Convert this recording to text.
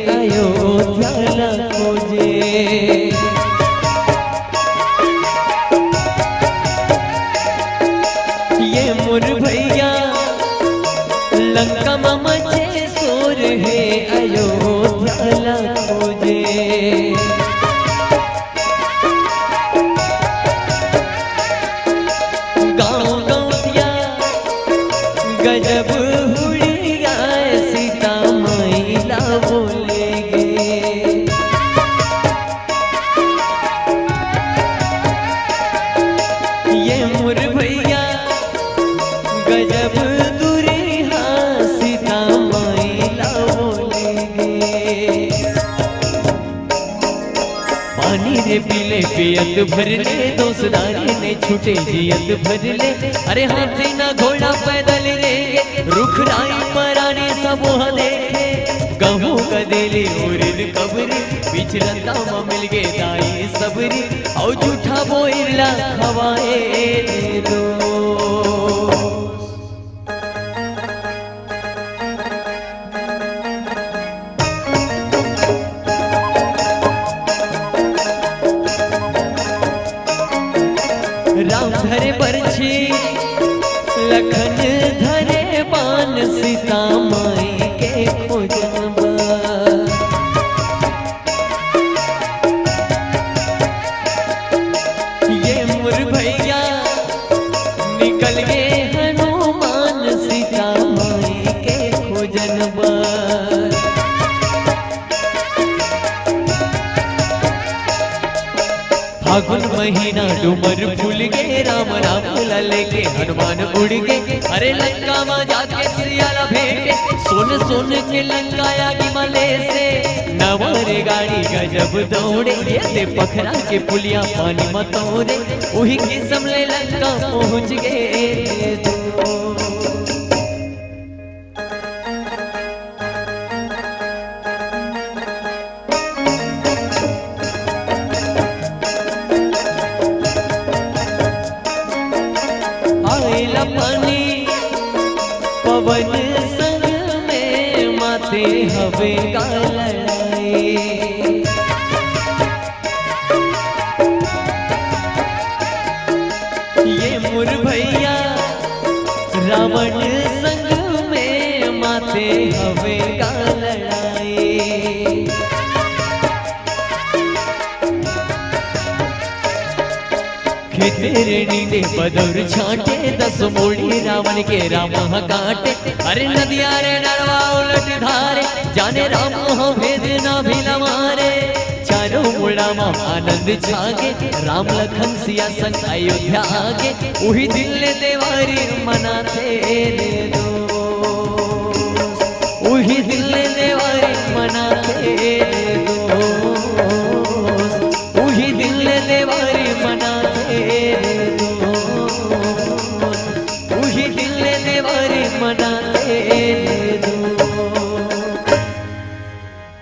अयोध्या खोजे। ये मोर भैया लंका में मचे शोर है अयोध्या खोजे। गाँव गौतिया गजब हुड़िया सीता मैला बोलेगे। ये मोर भैया गजब दुरिहा सीता मैला बोलेगे। पानी रे पीले पियत भरले दोस्तारी ने छूटे जियत भरले। अरे हाथी ना घोड़ा पैदल रे रुख राई पराने सब देखे। गहूँ कदेले उरिद कबरी बीच रंदा में मिल गे दाई सबरी। और झूठा बोइला खवाए दो। राम धरे बरछी लखन धरे बान सीता माई के खोजनबा। ये मोर भैया निकल गए हनुमान सीता माई के खोजनबा। फागुन महीना डूमर फूल गे राम राम लेके हनुमान उड़ गए। अरे लंका में जाके सियाला भेंटे सोन सोन के लंकाया गिमले से। नवारे गाड़ी गजब दौड़े ये पखरा के पुलिया पानी में तोड़े। वही किस्म ले लंका पहुंच गए। पानी पवन संग में माथे हवे का लड़ाई। ये मोर भैया रावण संग में माथे हवे का लड़ाई। तेरे नींदे बदौर छाटे 10 मोड़ी रावण के राम काटे। अरे नदिया रे नरवा उलट धारे जाने राम हो भेद ना भी लमारे। चारों मुड़ा में आनंद छागे राम लखन सिया संग अयोध्या आगे। वही दिल ने देवारी मनाते रे दो। वही दिल ने देवारी मनाते रे दो। वही दिल ने देवारी मनाते रे दो। वही दिल ने देवारी मनाते रे।